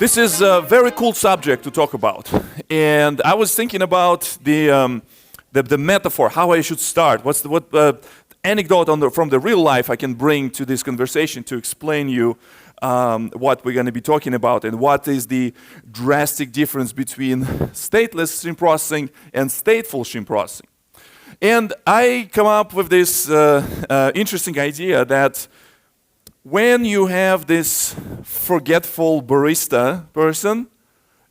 This is a very cool subject to talk about, and I was thinking about the metaphor, how I should start. What anecdote from the real life I can bring to this conversation to explain you what we're going to be talking about and what is the drastic difference between stateless stream processing and stateful stream processing. And I come up with this interesting idea that when you have this forgetful barista person,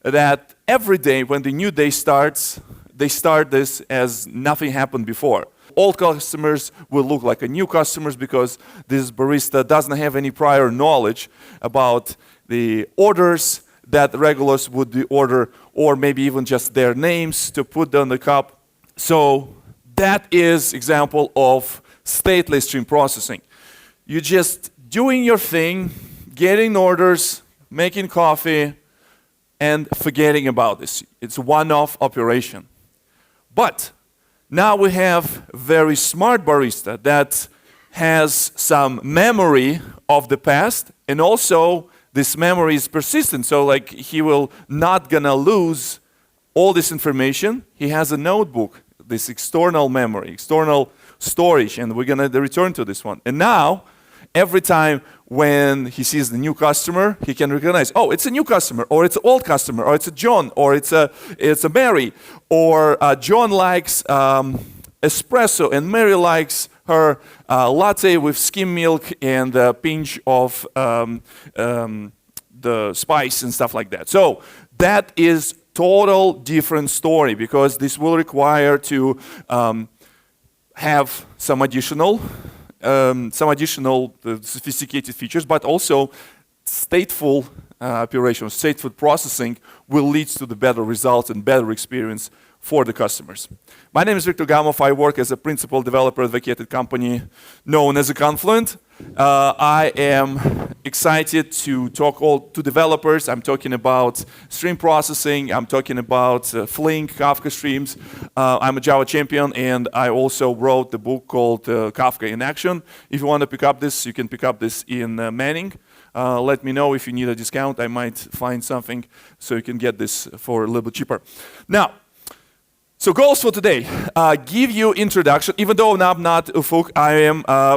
that every day when the new day starts, they start this as nothing happened before. Old customers will look like new customers because this barista doesn't have any prior knowledge about the orders that regulars would order, or maybe even just their names to put on the cup. So that is example of stateless stream processing. You just doing your thing, getting orders, making coffee, and forgetting about this. It's a one-off operation. But now we have very smart barista that has some memory of the past, and also this memory is persistent, so like he will not gonna lose all this information. He has a notebook, this external memory, external storage, and we're gonna return to this one. And now, every time when he sees the new customer, he can recognize, oh, it's a new customer, or it's an old customer, or it's a John, or it's a Mary, or John likes espresso, and Mary likes her latte with skim milk and a pinch of the spice and stuff like that. So that is total different story, because this will require to have some additional sophisticated features, but also stateful operations, stateful processing will lead to the better results and better experience for the customers. My name is Victor Gamov. I work as a principal developer advocate at a company known as Confluent. I am excited to talk to developers. I'm talking about stream processing. I'm talking about Flink, Kafka streams. I'm a Java champion, and I also wrote the book called Kafka in Action. If you want to pick up this, you can pick up this in Manning. Let me know if you need a discount. I might find something so you can get this for a little bit cheaper. Now, so goals for today, give you introduction. Even though I'm not Ufuk,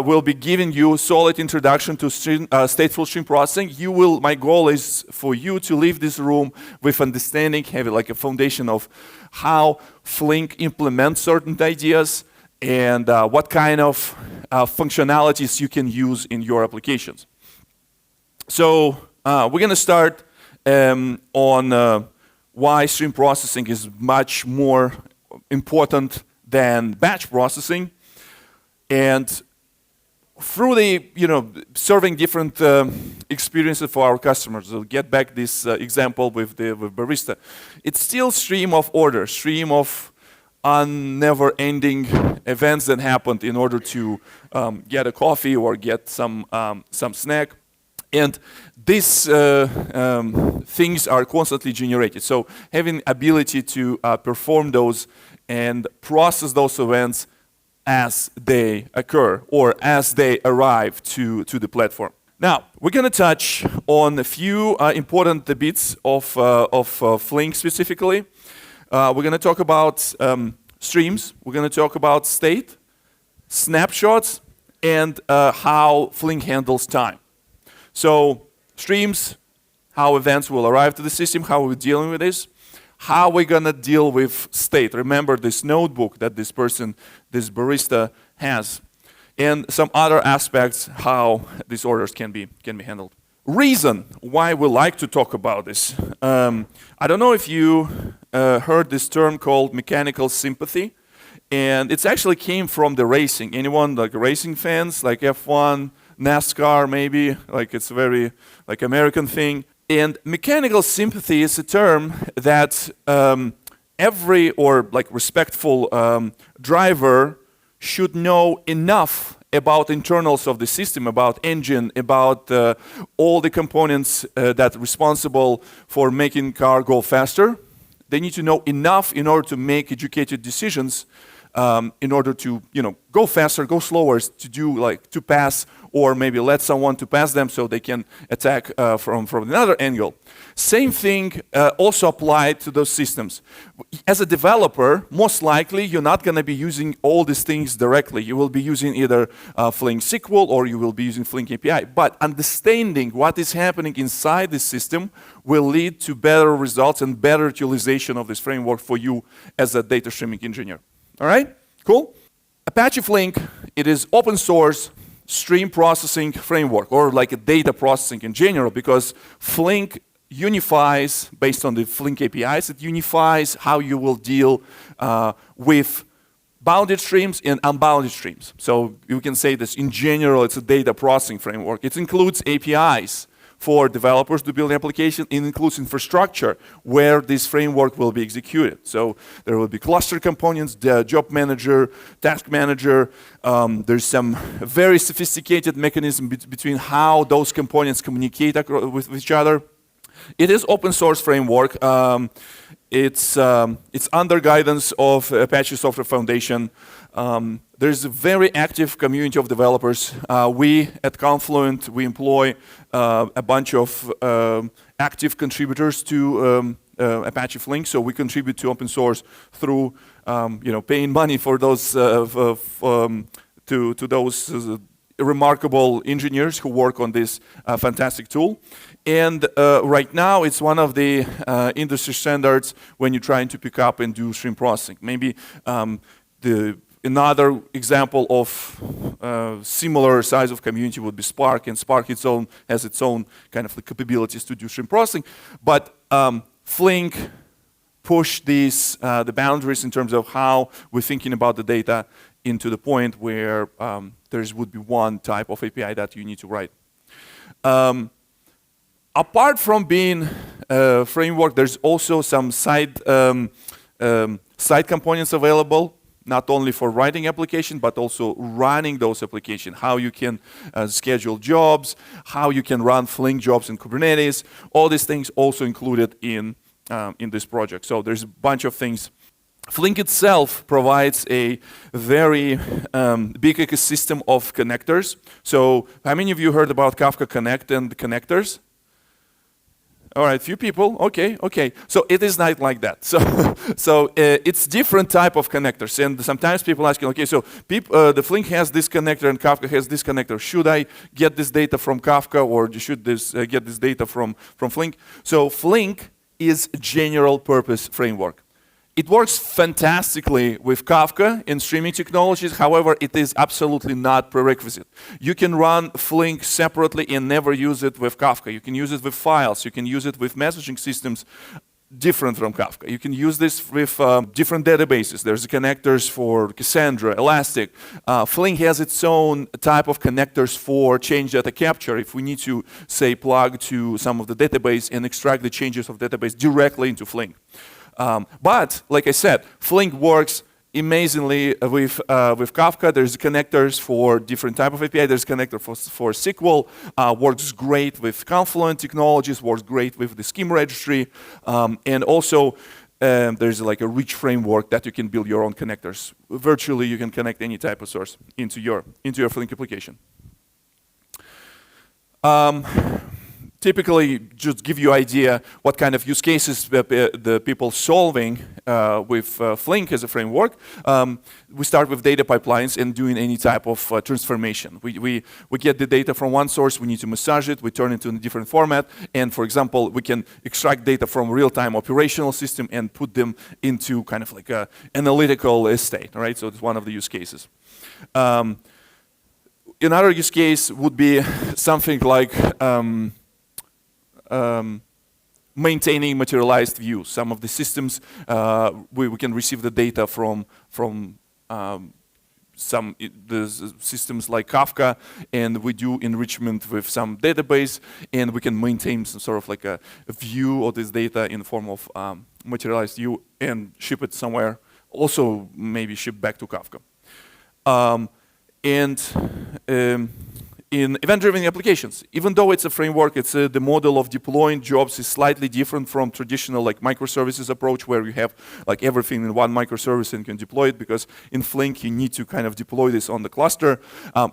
will be giving you solid introduction to stateful stream processing. My goal is for you to leave this room with understanding, have like a foundation of how Flink implements certain ideas and what kind of functionalities you can use in your applications. So we're going to start on why stream processing is much more important than batch processing, and through the serving different experiences for our customers. We'll get back this example with barista. It's still stream of orders, stream of never-ending events that happened in order to get a coffee or get some snack. And these things are constantly generated. So having ability to perform those and process those events as they occur or as they arrive to the platform. Now, we're going to touch on a few important bits of Flink specifically. We're going to talk about streams. We're going to talk about state, snapshots, and how Flink handles time. So streams, how events will arrive to the system, how we're dealing with this, how we're going to deal with state. Remember this notebook that this barista has, and some other aspects how these orders can be handled. Reason why we like to talk about this. I don't know if you heard this term called mechanical sympathy, and it actually came from the racing. Anyone like racing fans, like F1, NASCAR maybe, like it's a very like American thing. And mechanical sympathy is a term that every respectful driver should know enough about internals of the system, about engine, about all the components that are responsible for making car go faster. They need to know enough in order to make educated decisions in order to go faster, go slower, to do like to pass, or maybe let someone to pass them so they can attack from another angle. Same thing also applied to those systems. As a developer, most likely you're not going to be using all these things directly. You will be using either Flink SQL or you will be using Flink API. But understanding what is happening inside this system will lead to better results and better utilization of this framework for you as a data streaming engineer. All right? Cool? Apache Flink, it is open source stream processing framework, or like a data processing in general, because Flink unifies, based on the Flink APIs, it unifies how you will deal with bounded streams and unbounded streams. So you can say this in general, it's a data processing framework. It includes APIs for developers to build an application. It includes infrastructure where this framework will be executed. So there will be cluster components, the job manager, task manager. There's some very sophisticated mechanism between how those components communicate with each other. It is open source framework. It's under guidance of Apache Software Foundation. There's a very active community of developers. We at Confluent, we employ a bunch of active contributors to Apache Flink. So we contribute to open source through paying money for those to those remarkable engineers who work on this fantastic tool. And right now, it's one of the industry standards when you're trying to pick up and do stream processing. Maybe another example of similar size of community would be Spark, and Spark has its own kind of capabilities to do stream processing. But Flink pushed the boundaries in terms of how we're thinking about the data into the point where there would be one type of API that you need to write. Apart from being a framework, there's also some side components available, not only for writing application, but also running those applications, how you can schedule jobs, how you can run Flink jobs in Kubernetes. All these things also included in this project. So there's a bunch of things. Flink itself provides a very big ecosystem of connectors. So how many of you heard about Kafka Connect and connectors? All right, few people. Okay. So it is not like that. So it's different type of connectors. And sometimes people ask, okay, so the Flink has this connector and Kafka has this connector. Should I get this data from Kafka, or should get this data from Flink? So Flink is a general purpose framework. It works fantastically with Kafka and streaming technologies. However, it is absolutely not prerequisite. You can run Flink separately and never use it with Kafka. You can use it with files. You can use it with messaging systems different from Kafka. You can use this with different databases. There's connectors for Cassandra, Elastic. Flink has its own type of connectors for change data capture. If we need to, say, plug to some of the database and extract the changes of database directly into Flink. But, like I said, Flink works amazingly with Kafka. There's connectors for different type of API. There's a connector for SQL. Works great with Confluent technologies. Works great with the scheme registry. And also, there's like a rich framework that you can build your own connectors. Virtually, you can connect any type of source into your Flink application. Typically, just give you idea what kind of use cases the people solving with Flink as a framework. We start with data pipelines and doing any type of transformation. We get the data from one source, we need to massage it, we turn it into a different format, and for example, we can extract data from real-time operational system and put them into kind of like a analytical state, right? So it's one of the use cases. Another use case would be something like maintaining materialized views. Some of the systems, we can receive the data from the systems like Kafka, and we do enrichment with some database, and we can maintain some sort of like a view of this data in the form of materialized view and ship it somewhere. Also, maybe ship back to Kafka. in event-driven applications, even though it's a framework, it's the model of deploying jobs is slightly different from traditional like microservices approach where you have like everything in one microservice and can deploy it, because in Flink you need to kind of deploy this on the cluster.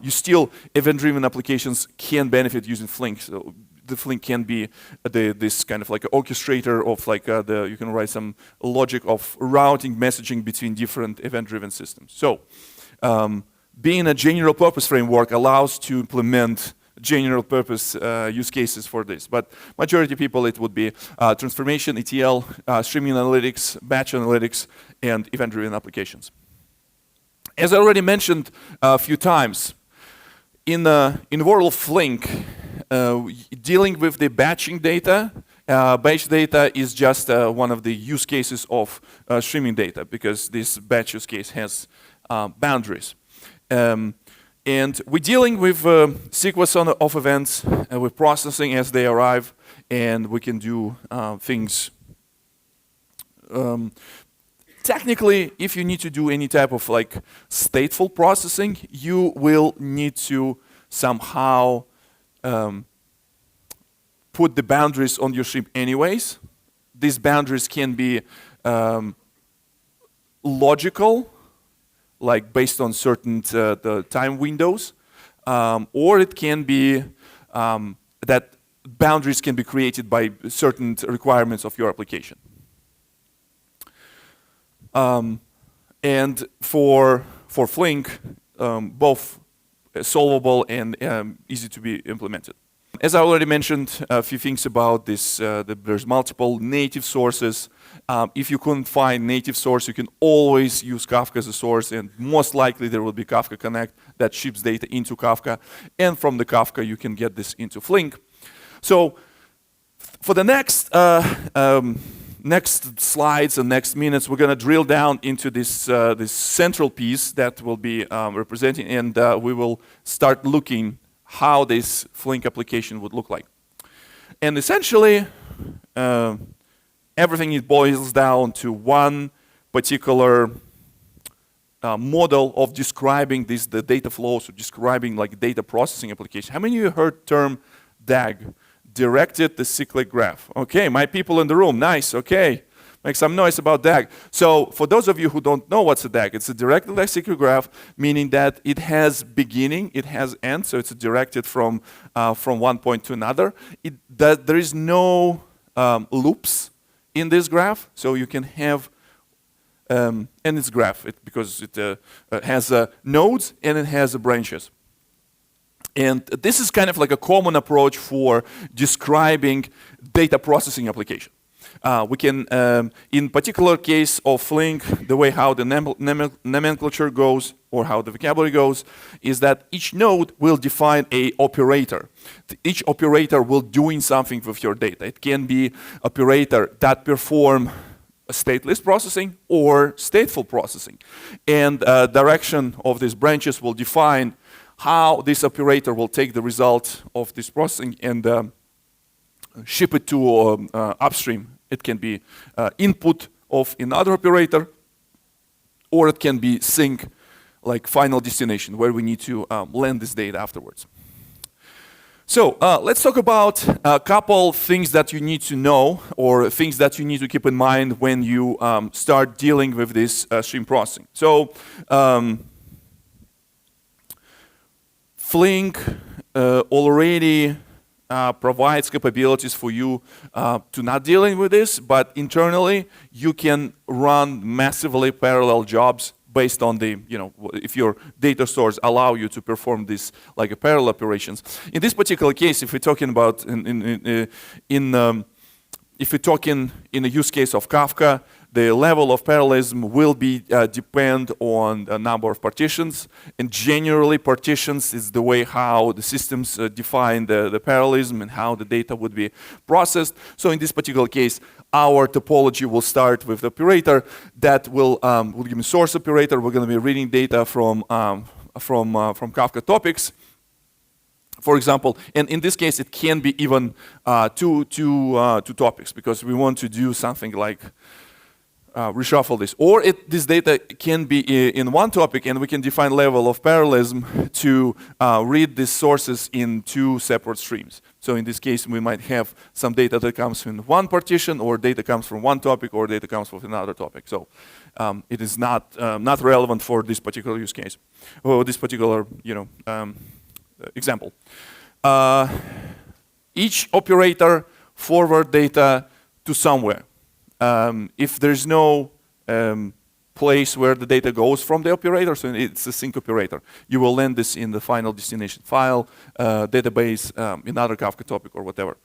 You still, event-driven applications can benefit using Flink. So the Flink can be this kind of like an orchestrator of like you can write some logic of routing messaging between different event-driven systems. So being a general purpose framework allows to implement general purpose use cases for this. But majority of people, it would be transformation, ETL, streaming analytics, batch analytics, and event-driven applications. As I already mentioned a few times, in the world of Flink, dealing with the batching data, batch data is just one of the use cases of streaming data, because this batch use case has boundaries. And we're dealing with sequence of events, with processing as they arrive, and we can do things. Technically, if you need to do any type of like stateful processing, you will need to somehow put the boundaries on your stream anyways. These boundaries can be logical, like based on certain the time windows, or it can be that boundaries can be created by certain requirements of your application. And for Flink, both solvable and easy to be implemented. As I already mentioned, a few things about this. There's multiple native sources. If you couldn't find native source, you can always use Kafka as a source, and most likely there will be Kafka Connect that ships data into Kafka, and from the Kafka you can get this into Flink. So for the next slides and next minutes, we're going to drill down into this this central piece that will be representing, and we will start looking how this Flink application would look like. And essentially, everything it boils down to one particular model of describing the data flows, or describing like data processing application. How many of you heard term DAG? Directed Acyclic Graph. Okay, my people in the room, nice, okay. Make some noise about DAG. So for those of you who don't know what's a DAG, it's a directed acyclic graph, meaning that it has beginning, it has end, so it's directed from one point to another. There is no loops in this graph, so you can have, and it's graph, because it has nodes and it has branches. And this is kind of like a common approach for describing data processing application. We can, in particular case of Flink, the way how the nomenclature goes, or how the vocabulary goes, is that each node will define a operator. Each operator will doing something with your data. It can be operator that perform stateless processing or stateful processing. And direction of these branches will define how this operator will take the result of this processing and ship it to upstream. It can be input of another operator, or it can be sync, like final destination, where we need to land this data afterwards. So let's talk about a couple things that you need to know, or things that you need to keep in mind when you start dealing with this stream processing. So Flink already provides capabilities for you to not dealing with this, but internally you can run massively parallel jobs based on the, if your data stores allow you to perform this like a parallel operations. In this particular case, if we're talking about if we're talking in a use case of Kafka, the level of parallelism will be depend on a number of partitions, and generally partitions is the way how the systems define the parallelism and how the data would be processed. So in this particular case, our topology will start with the operator that will give me source operator. We're going to be reading data from Kafka topics, for example, and in this case, it can be even two topics, because we want to do something like reshuffle this. Or this data can be in one topic, and we can define level of parallelism to read these sources in two separate streams. So in this case, we might have some data that comes in one partition, or data comes from one topic, or data comes from another topic. So it is not relevant for this particular use case, or this particular example. Each operator forward data to somewhere. If there's no place where the data goes from the operator, so it's a sync operator, you will land this in the final destination file, database, another Kafka topic, or whatever.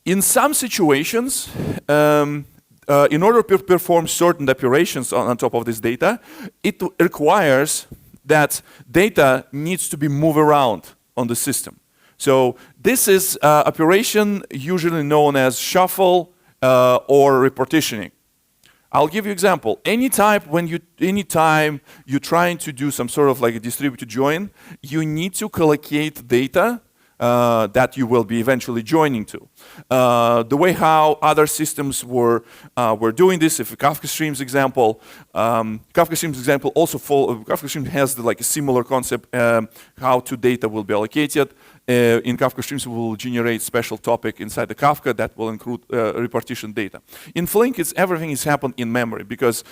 In some situations, in order to perform certain operations on top of this data, it requires that data needs to be moved around on the system. So this is operation usually known as shuffle or repartitioning. I'll give you an example. Anytime you're trying to do some sort of like a distributed join, you need to collocate data that you will be eventually joining to. The way how other systems were doing this, if a Kafka Streams example, Kafka Streams has like a similar concept how to data will be allocated. In Kafka Streams, we will generate special topic inside the Kafka that will include repartition data. In Flink, everything is happened in memory because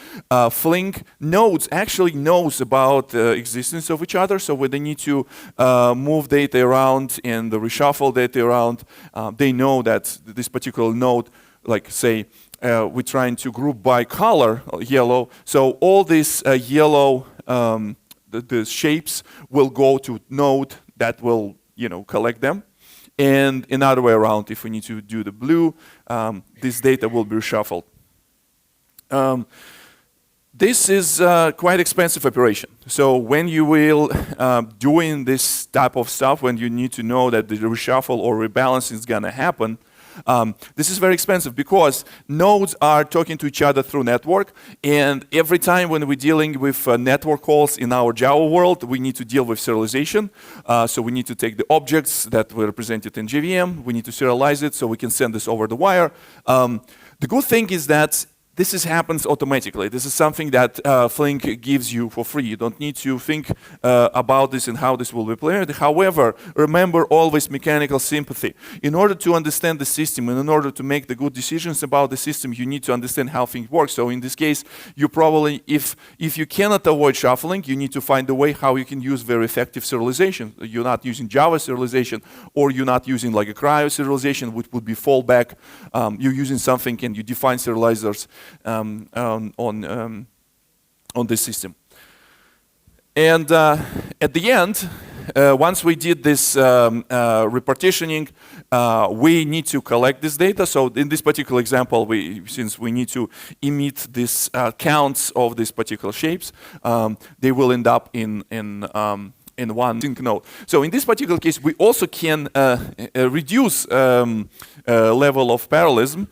Flink nodes actually knows about the existence of each other. So when they need to move data around and reshuffle data around, they know that this particular node, like say, we're trying to group by color, yellow. So all these yellow, the shapes will go to node that will collect them. And another way around, if we need to do the blue, this data will be reshuffled. This is quite expensive operation. So when you will doing this type of stuff, when you need to know that the reshuffle or rebalancing is going to happen, this is very expensive because nodes are talking to each other through network, and every time when we're dealing with network calls in our Java world, we need to deal with serialization. So we need to take the objects that were represented in JVM, we need to serialize it so we can send this over the wire. The good thing is that this happens automatically. This is something that Flink gives you for free. You don't need to think about this and how this will be played. However, remember always mechanical sympathy. In order to understand the system and in order to make the good decisions about the system, you need to understand how things work. So in this case, you probably, if you cannot avoid shuffling, you need to find a way how you can use very effective serialization. You're not using Java serialization, or you're not using like a cryo serialization, which would be fallback. You're using something and you define serializers on this system. And at the end, once we did this repartitioning, we need to collect this data. So in this particular example, since we need to emit these counts of these particular shapes, they will end up in one sync node. So in this particular case, we also can reduce level of parallelism.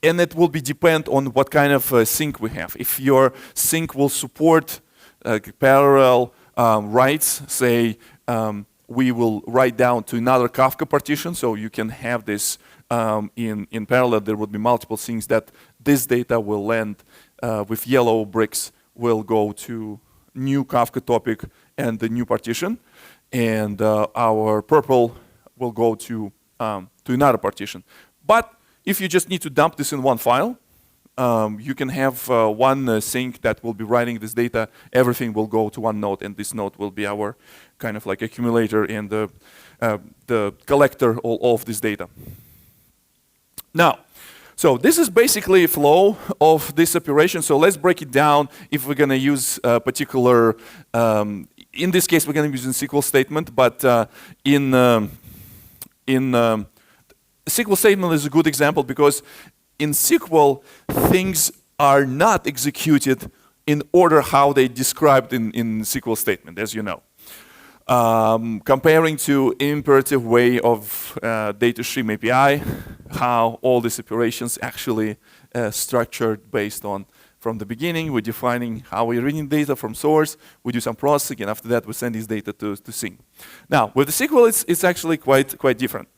And it will be depend on what kind of sync we have. If your sync will support parallel writes, say we will write down to another Kafka partition, so you can have this in parallel. There would be multiple things that this data will land with yellow bricks will go to new Kafka topic and the new partition, and our purple will go to another partition. But if you just need to dump this in one file, you can have one sync that will be writing this data. Everything will go to one node, and this node will be our kind of like accumulator and the collector of this data. Now, so this is basically a flow of this operation. So let's break it down. If we're going to use a particular, in this case, we're going to use a SQL statement, but SQL statement is a good example because in SQL, things are not executed in order how they described in SQL statement, as you know. Comparing to imperative way of data stream API, how all these operations actually structured based on from the beginning, we're defining how we're reading data from source, we do some processing, and after that we send this data to sync. Now, with the SQL, it's actually quite different.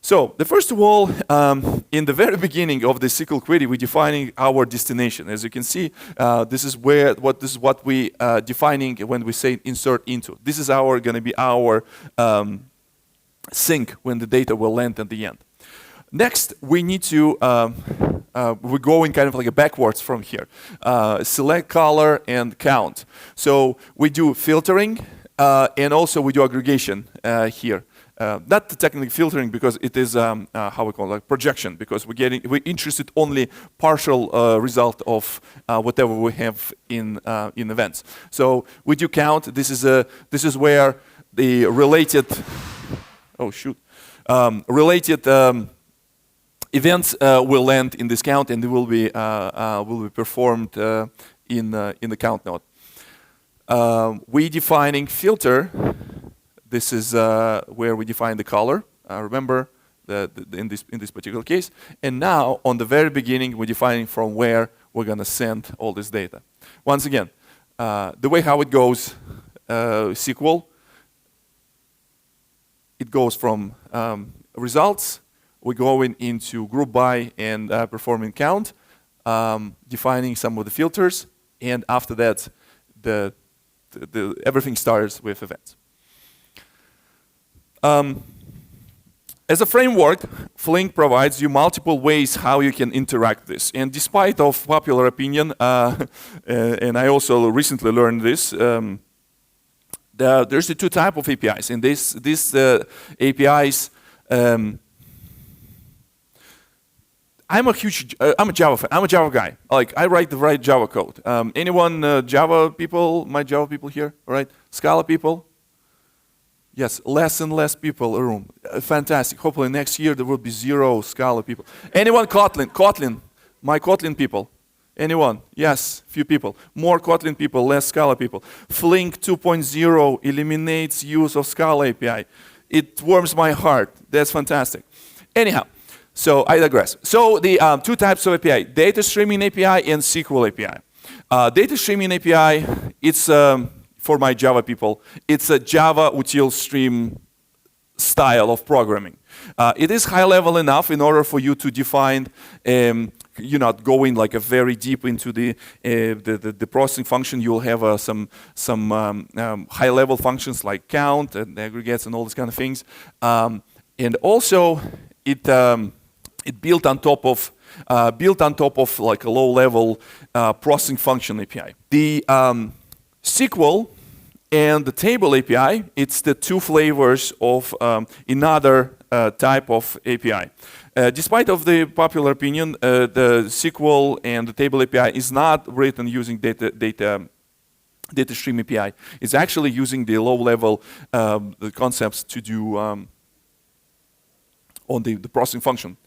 So, first of all, in the very beginning of the SQL query, we're defining our destination. As you can see, this is what we defining when we say insert into. This is going to be our sink when the data will land at the end. Next, we need to we're going kind of like a backwards from here. Select color and count. So we do filtering and also we do aggregation here. Not technically filtering because it is how we call it, like projection, because we're interested only partial result of whatever we have in events. So we do count. This is where the related related events will land in this count, and they will be performed in the count node. We defining filter. This is where we define the color. Remember in this particular case. And now on the very beginning, we're defining from where we're going to send all this data. Once again, the way how it goes, SQL, it goes from results. We're going into group by and performing count, defining some of the filters, and after that, everything starts with events. As a framework, Flink provides you multiple ways how you can interact this. And despite of popular opinion, and I also recently learned this, there's the two types of APIs. And these APIs, I'm a Java fan. I'm a Java guy. Like I write the right Java code. Anyone Java people? My Java people here, all right? Scala people? Yes, less and less people in the room. Fantastic. Hopefully next year there will be 0 Scala people. Anyone Kotlin? Kotlin? My Kotlin people? Anyone? Yes, few people. More Kotlin people, less Scala people. Flink 2.0 eliminates use of Scala API. It warms my heart. That's fantastic. Anyhow, so I digress. So the two types of API, data streaming API and SQL API. Data streaming API, it's for my Java people, it's a Java util stream style of programming. It is high level enough in order for you to define, you're not going like a very deep into the processing function. You'll have some high level functions like count and aggregates and all these kind of things. And also it built on top of like a low level processing function API. The SQL and the table API, it's the two flavors of another type of API. Despite of the popular opinion, the SQL and the table API is not written using data stream API. It's actually using the low level the concepts to do on the processing function.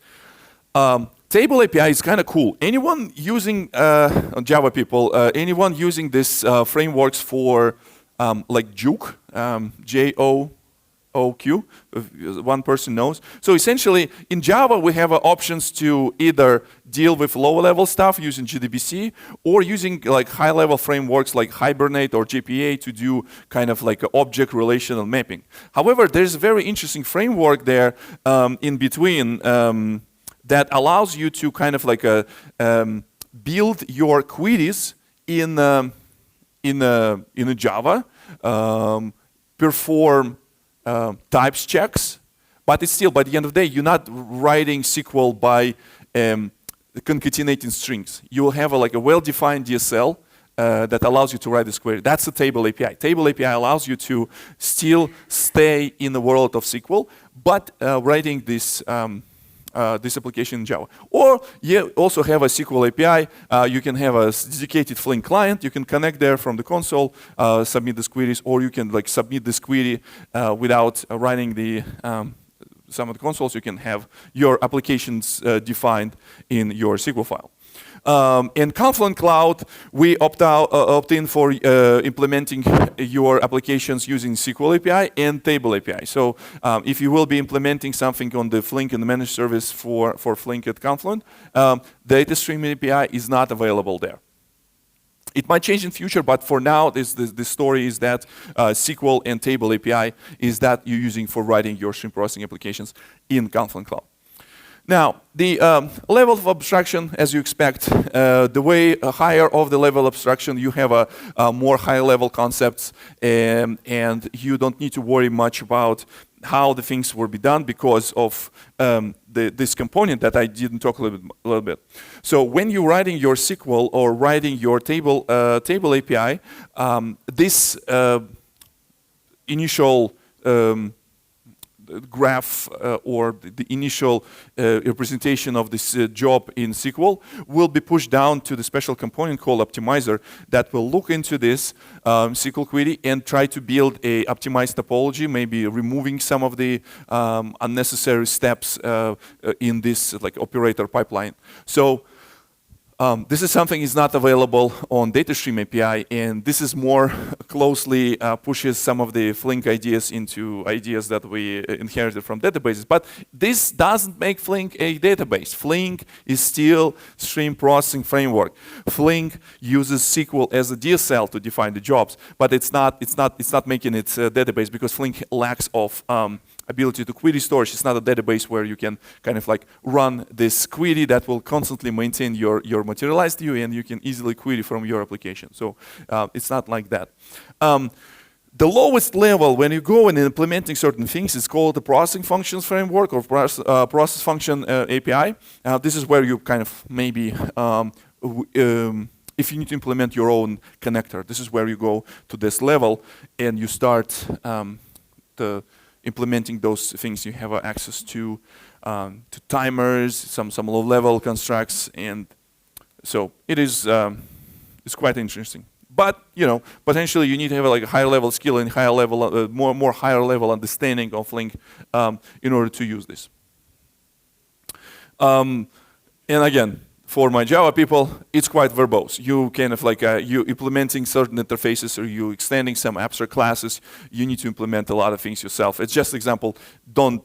Table API is kind of cool. Anyone using Java people, anyone using this frameworks for like Juke, J-O-O-Q, one person knows. So essentially, in Java, we have options to either deal with lower-level stuff using JDBC or using like high-level frameworks like Hibernate or JPA to do kind of like object relational mapping. However, there's a very interesting framework there in between that allows you to kind of like build your queries in Java, perform types checks, but it's still, by the end of the day, you're not writing SQL by concatenating strings. You will have like a well-defined DSL that allows you to write this query. That's the table API. Table API allows you to still stay in the world of SQL, but writing this application in Java. Or you also have a SQL API. You can have a dedicated Flink client. You can connect there from the console, submit these queries, or you can like submit this query without running the some of the consoles. You can have your applications defined in your SQL file. In Confluent Cloud, we opt in for implementing your applications using SQL API and Table API. So if you will be implementing something on the Flink and the managed service for Flink at Confluent, data streaming API is not available there. It might change in future, but for now, the story is that SQL and table API is that you're using for writing your stream processing applications in Confluent Cloud. Now, the level of abstraction, as you expect, the way higher of the level of abstraction, you have a more high-level concepts, and you don't need to worry much about how the things will be done because of this component that I didn't talk a little bit. So when you're writing your SQL or writing your table API, this initial graph or the initial representation of this job in SQL will be pushed down to the special component called optimizer that will look into this SQL query and try to build a optimized topology, maybe removing some of the unnecessary steps in this like operator pipeline. So this is something is not available on DataStream API, and this is more closely pushes some of the Flink ideas into ideas that we inherited from databases. But this doesn't make Flink a database. Flink is still stream processing framework. Flink uses SQL as a DSL to define the jobs, but it's not making it a database because Flink lacks of ability to query storage. It's not a database where you can kind of like run this query that will constantly maintain your materialized view, and you can easily query from your application. So it's not like that. The lowest level, when you go and implementing certain things, is called the processing functions framework or process function API. This is where you kind of maybe if you need to implement your own connector, this is where you go to this level and you start implementing those things. You have access to timers, some low-level constructs, and so it is it's quite interesting. But potentially you need to have like a higher-level skill and higher-level, more higher-level understanding of Flink in order to use this. And again, for my Java people, it's quite verbose. You kind of like you implementing certain interfaces or you extending some abstract classes. You need to implement a lot of things yourself. It's just an example. Don't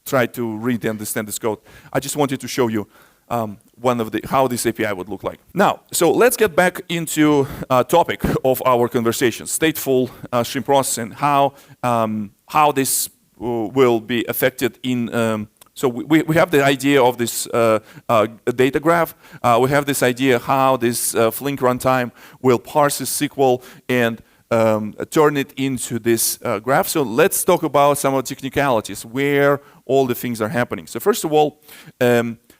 try to read and understand this code. I just wanted to show you how this API would look like. Now, so let's get back into topic of our conversation: stateful stream processing. How this will be affected in. So we have the idea of this data graph. We have this idea how this Flink runtime will parse this SQL and turn it into this graph. So let's talk about some of the technicalities where all the things are happening. So first of all,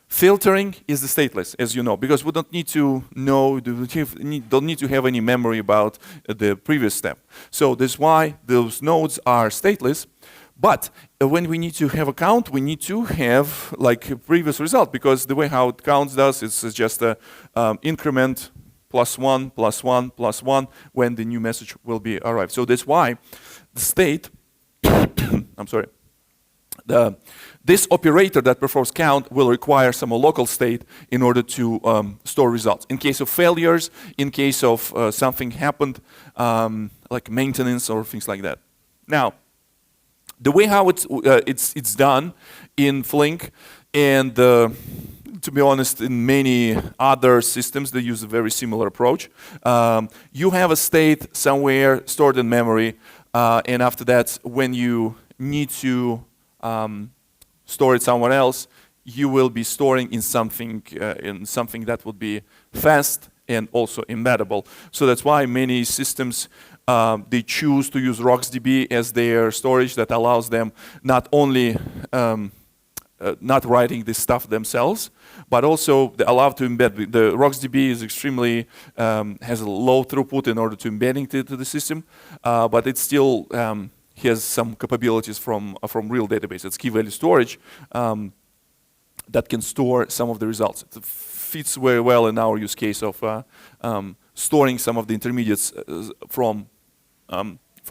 filtering is the stateless, as you know, because we don't need to know, don't need to have any memory about the previous step. So that's why those nodes are stateless. But when we need to have a count, we need to have like a previous result, because the way how it counts does is just a increment +1, +1, +1 when the new message will be arrived. So that's why the state, I'm sorry, this operator that performs count will require some local state in order to store results. In case of failures, in case of something happened, like maintenance or things like that. Now, the way how it's done in Flink, and to be honest, in many other systems, they use a very similar approach. You have a state somewhere stored in memory, and after that, when you need to store it somewhere else, you will be storing in something that would be fast and also embeddable. So that's why many systems they choose to use RocksDB as their storage that allows them not only not writing this stuff themselves, but also they allow to embed. The RocksDB is extremely has a low throughput in order to embedding to the system, but it still has some capabilities from real database. It's key value storage that can store some of the results. It fits very well in our use case of storing some of the intermediates from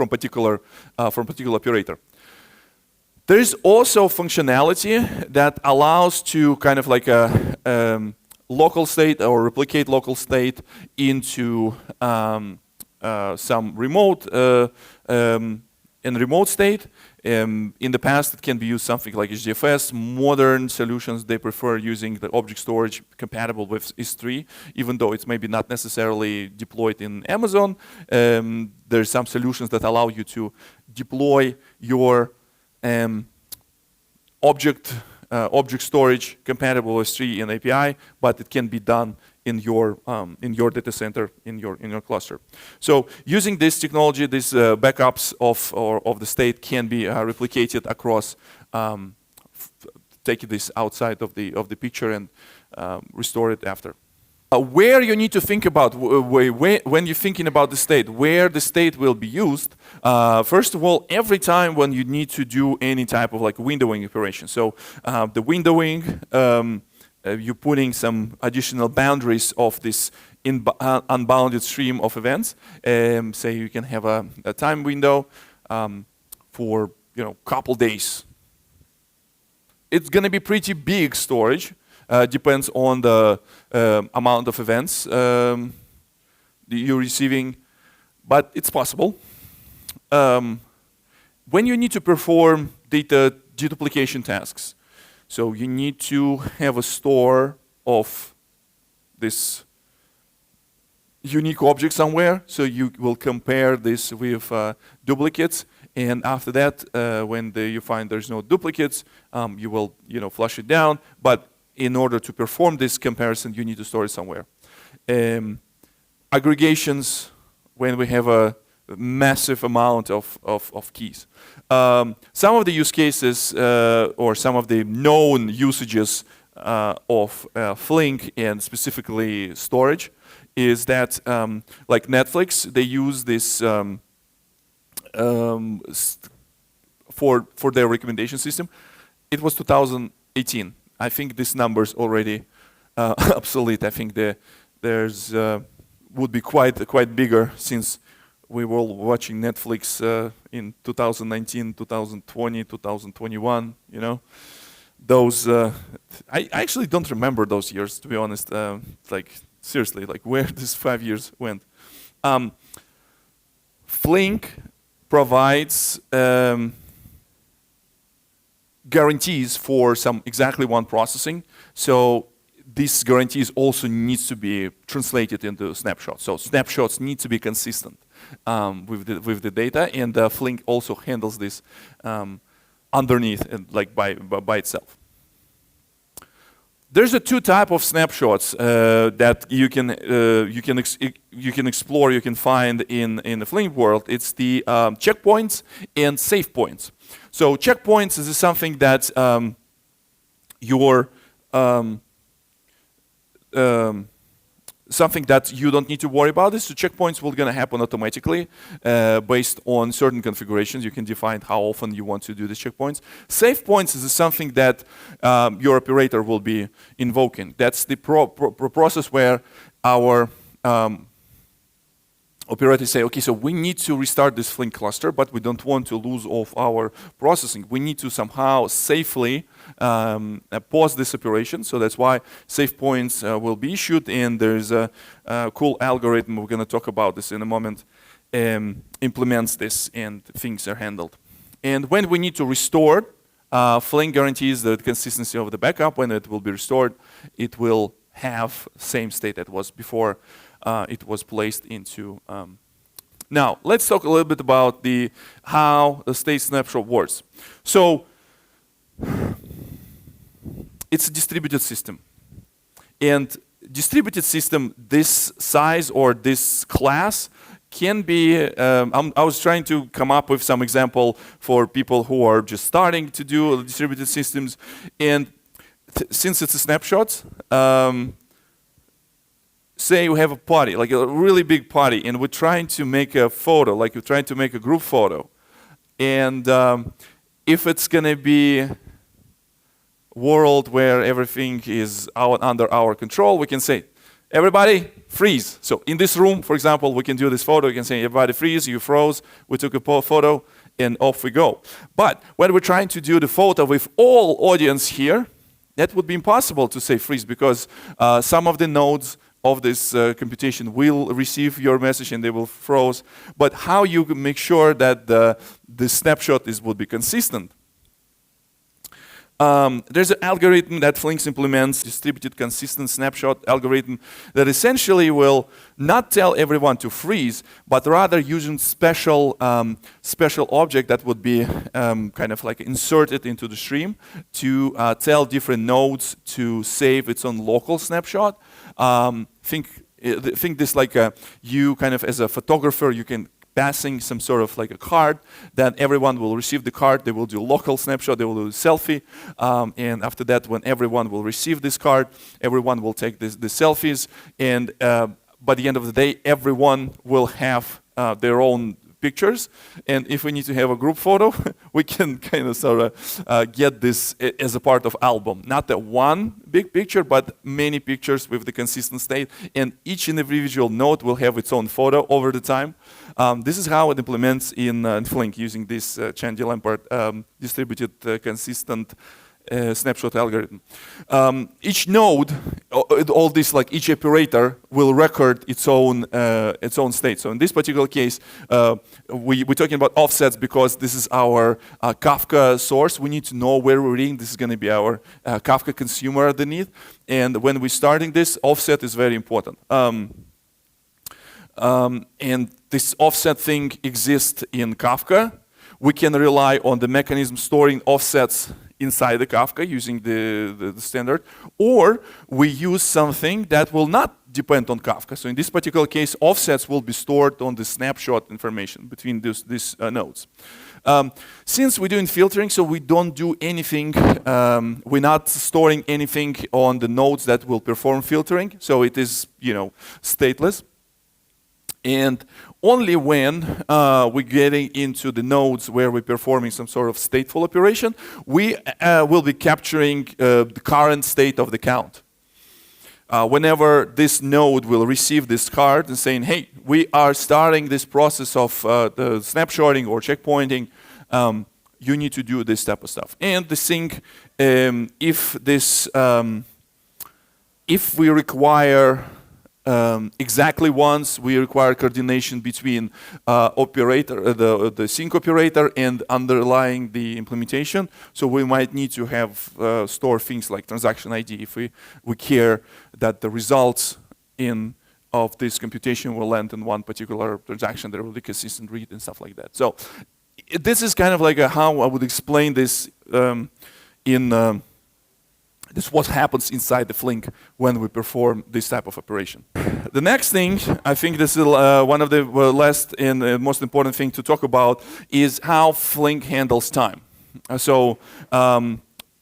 particular operator. There is also functionality that allows to kind of like a local state or replicate local state into some remote state, In the past, it can be used something like HDFS. Modern solutions, they prefer using the object storage compatible with S3, even though it's maybe not necessarily deployed in Amazon. There's some solutions that allow you to deploy your object storage compatible with S3 in API, but it can be done in your data center, in your cluster. So using this technology, these backups of the state can be replicated across, take this outside of the picture and restore it after. Where you need to think about when you're thinking about the state, where the state will be used. First of all, every time when you need to do any type of like windowing operation. So the windowing, you're putting some additional boundaries of this unbounded stream of events. Say you can have a time window for couple days. It's going to be pretty big storage. Depends on the amount of events you're receiving, but it's possible. When you need to perform data deduplication tasks, so you need to have a store of this unique object somewhere, so you will compare this with duplicates, and after that, when you find there's no duplicates, you will flush it down, but in order to perform this comparison, you need to store it somewhere. Aggregations, when we have a massive amount of keys. Some of the use cases or some of the known usages of Flink and specifically storage is that like Netflix, they use this for their recommendation system. It was 2018. I think this number is already obsolete. I think there's would be quite bigger since we were watching Netflix in 2019, 2020, 2021. Those I actually don't remember those years, to be honest. Like seriously, like where these 5 years went. Flink provides guarantees for some exactly one processing. So these guarantees also needs to be translated into snapshots. So snapshots need to be consistent with the data, and Flink also handles this underneath and like by itself. There's two types of snapshots that you can explore, you can find in the Flink world. It's the checkpoints and save points. So checkpoints is something that something that you don't need to worry about. This so checkpoints will gonna happen automatically based on certain configurations. You can define how often you want to do the checkpoints. Save points is something that your operator will be invoking. That's the process where our operators say, okay, so we need to restart this Flink cluster, but we don't want to lose all of our processing. We need to somehow safely pause this operation. So that's why save points will be issued, and there's a cool algorithm, we're going to talk about this in a moment, implements this and things are handled. And when we need to restore, Flink guarantees the consistency of the backup. When it will be restored, it will have same state that was before it was placed into. Now, let's talk a little bit about how the state snapshot works. So, it's a distributed system. And distributed system, this size or this class can be, I was trying to come up with some example for people who are just starting to do distributed systems. And since it's a snapshot, say you have a party, like a really big party, and we're trying to make a photo, like you're trying to make a group photo. And if it's going to be world where everything is under our control, we can say, everybody freeze. So in this room, for example, we can do this photo. You can say, everybody freeze, you froze, we took a photo, and off we go. But when we're trying to do the photo with all audience here, that would be impossible to say freeze, because some of the nodes of this computation will receive your message and they will froze. But how you make sure that the snapshot will be consistent? There's an algorithm that Flink implements, distributed consistent snapshot algorithm, that essentially will not tell everyone to freeze, but rather using special object that would be kind of like inserted into the stream to tell different nodes to save its own local snapshot. Think this like you kind of as a photographer, you can passing some sort of like a card, then everyone will receive the card, they will do a local snapshot, they will do a selfie, and after that, when everyone will receive this card, everyone will take the selfies, and by the end of the day, everyone will have their own pictures, and if we need to have a group photo, we can kind of sort of get this as a part of album. Not the one big picture, but many pictures with the consistent state, and each individual node will have its own photo over the time. This is how it implements in Flink using this Chandy-Lampard distributed consistent snapshot algorithm. Each node, all this like each operator will record its own state. So in this particular case, we're talking about offsets because this is our Kafka source. We need to know where we're reading. This is going to be our Kafka consumer underneath. And when we're starting this, offset is very important. And this offset thing exists in Kafka. We can rely on the mechanism storing offsets inside the Kafka using the standard, or we use something that will not depend on Kafka. So in this particular case, offsets will be stored on the snapshot information between these nodes. Since we're doing filtering, so we don't do anything, we're not storing anything on the nodes that will perform filtering, so it is, stateless. And only when we're getting into the nodes where we're performing some sort of stateful operation, we will be capturing the current state of the count. Whenever this node will receive this card and saying, hey, we are starting this process of the snapshotting or checkpointing, you need to do this type of stuff. And the thing, if we require exactly once, we require coordination between the sync operator and underlying the implementation. So we might need to have store things like transaction ID if we care that the results of this computation will land in one particular transaction. There will be consistent read and stuff like that. So this is kind of like how I would explain this this is what happens inside the Flink when we perform this type of operation. The next thing, I think this is one of the last and most important thing to talk about, is how Flink handles time. So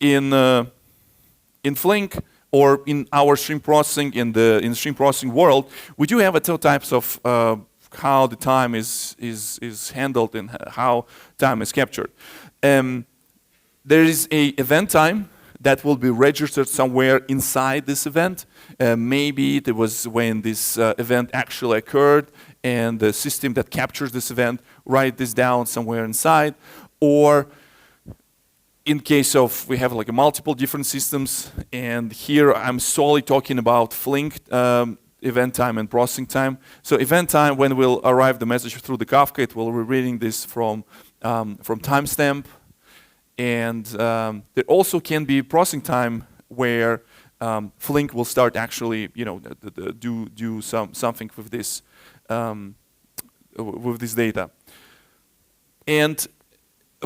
in Flink, or in our stream processing, in the stream processing world, we do have two types of how the time is handled and how time is captured. There is a event time that will be registered somewhere inside this event. Maybe it was when this event actually occurred, and the system that captures this event write this down somewhere inside. Or in case of we have like multiple different systems, and here I'm solely talking about Flink event time and processing time. So event time, when will arrive the message through the Kafka, it will be reading this from timestamp. And there also can be processing time where Flink will start actually, do something with this data. And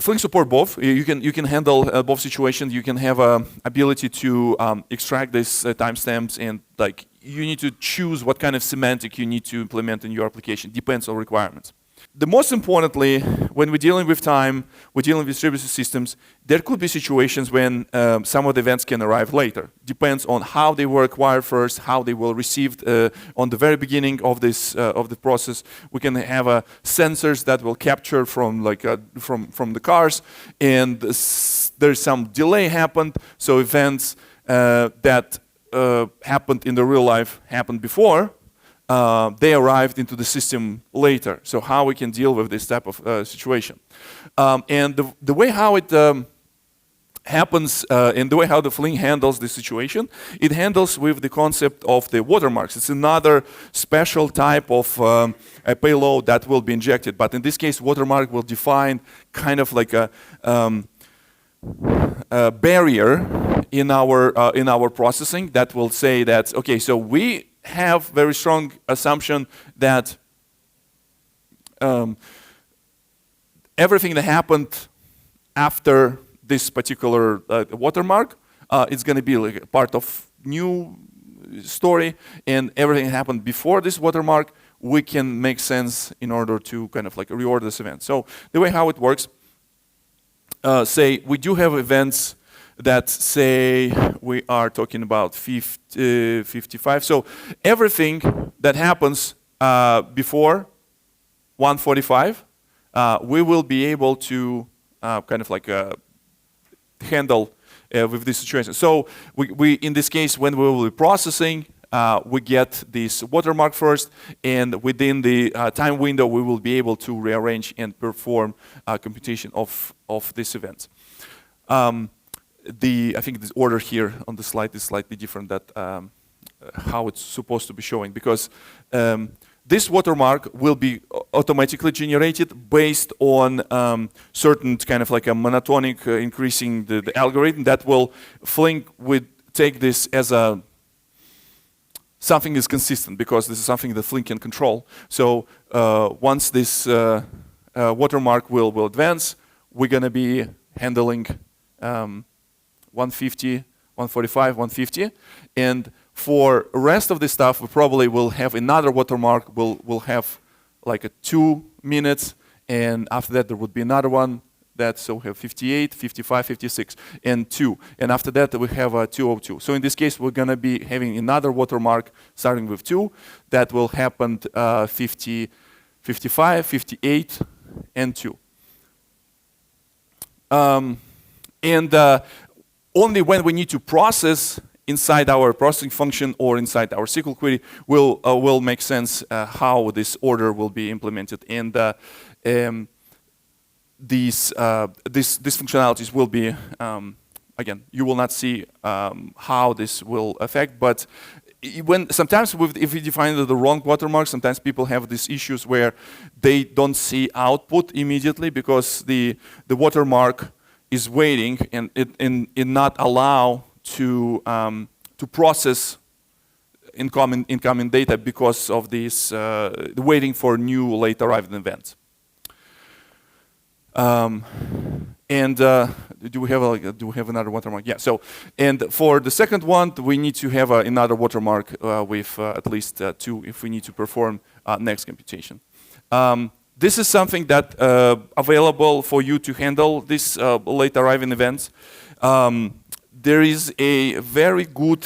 Flink support both. You can handle both situations. You can have a ability to extract these timestamps, and like you need to choose what kind of semantic you need to implement in your application. Depends on requirements. The most importantly, when we're dealing with time, we're dealing with distributed systems, there could be situations when some of the events can arrive later. Depends on how they were acquired first, how they were received on the very beginning of this of the process. We can have sensors that will capture from from the cars, and there's some delay happened. So events that happened in the real life happened before. They arrived into the system later. So how we can deal with this type of situation. And the way how it happens in the way how the Flink handles the situation. It handles with the concept of the watermarks. It's another special type of a payload that will be injected. But in this case, watermark will define kind of like a barrier in our processing that will say that, okay, so we have very strong assumption that everything that happened after this particular watermark is going to be like a part of new story, and everything that happened before this watermark, we can make sense in order to kind of like reorder this event. So the way how it works, say we do have events that say we are talking about 55. So everything that happens before 145, we will be able to kind of like handle with this situation. So we in this case, when we will be processing, we get this watermark first, and within the time window, we will be able to rearrange and perform computation of this event. I think this order here on the slide is slightly different that how it's supposed to be showing, because this watermark will be automatically generated based on certain kind of like a monotonic increasing the algorithm that will Flink would take this as a something is consistent, because this is something that Flink can control. So once this watermark will advance, we're going to be handling 150, 145, 150, and for the rest of the stuff, we probably will have another watermark. We'll have like a 2 minutes, and after that there would be another one. So we have 58, 55, 56, and 2. And after that we have a 202. So in this case, we're going to be having another watermark starting with 2. That will happen 50, 55, 58, and 2. Only when we need to process inside our processing function or inside our SQL query will make sense how this order will be implemented. And these functionalities will be, again, you will not see how this will affect, but sometimes if we define the wrong watermark, sometimes people have these issues where they don't see output immediately because the watermark is waiting and it not allow to process incoming data because of this waiting for new late arriving events. Do we have another watermark? Yeah. So, and for the second one, we need to have another watermark with at least 2 if we need to perform next computation. This is something that available for you to handle this late arriving events. There is a very good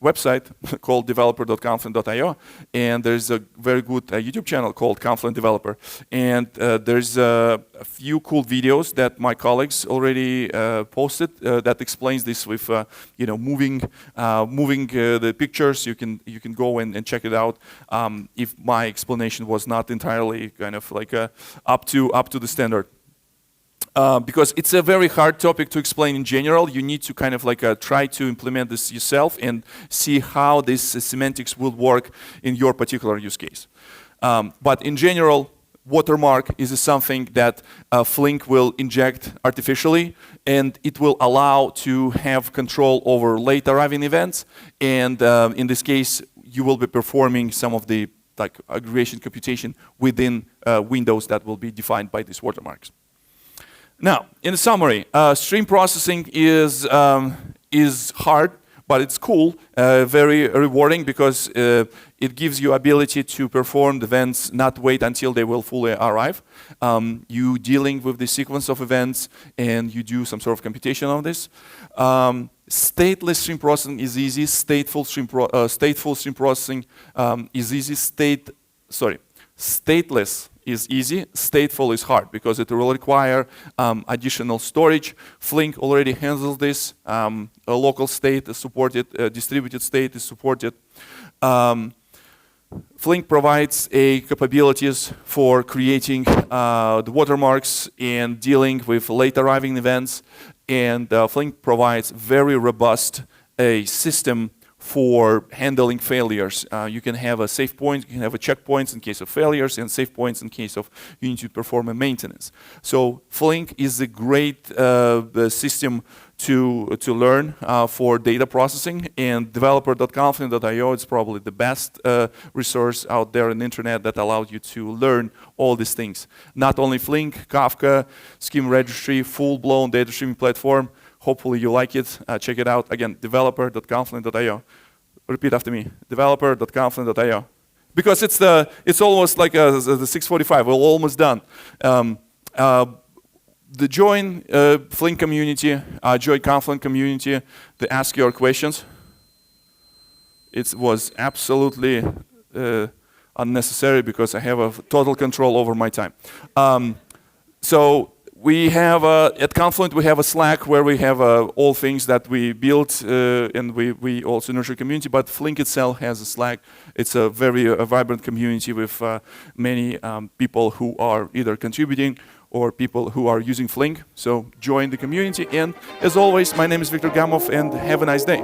website called developer.confluent.io, and there's a very good YouTube channel called Confluent Developer. And there's a few cool videos that my colleagues already posted that explains this with moving the pictures. You can go and check it out. If my explanation was not entirely kind of like up to the standard. Because it's a very hard topic to explain in general. You need to kind of like try to implement this yourself and see how this semantics will work in your particular use case. But in general, watermark is something that Flink will inject artificially, and it will allow to have control over late arriving events. And in this case, you will be performing some of the like aggregation computation within windows that will be defined by these watermarks. Now, in summary, stream processing is hard, but it's cool, very rewarding because it gives you ability to perform the events, not wait until they will fully arrive. You dealing with the sequence of events, and you do some sort of computation on this. Stateless stream processing is easy. Stateful stream processing is easy. Stateless is easy. Stateful is hard because it will require additional storage. Flink already handles this. A local state is supported. Distributed state is supported. Flink provides capabilities for creating the watermarks and dealing with late arriving events. And Flink provides very robust system for handling failures. You can have a save point, you can have a checkpoints in case of failures, and save points in case of you need to perform a maintenance. So Flink is a great system to learn for data processing, and developer.confluent.io is probably the best resource out there on the internet that allows you to learn all these things. Not only Flink, Kafka, schema registry, full-blown data streaming platform. Hopefully you like it. Check it out. Again, developer.confluent.io. Repeat after me. Developer.confluent.io. Because it's almost like the 6:45. We're almost done. The join Flink community, join Confluent community. To ask your questions. It was absolutely unnecessary because I have a total control over my time. So we have at Confluent we have a Slack where we have all things that we built and we also nurture community. But Flink itself has a Slack. It's a very vibrant community with many people who are either contributing or people who are using Flink. So join the community. And as always, my name is Viktor Gamov, and have a nice day.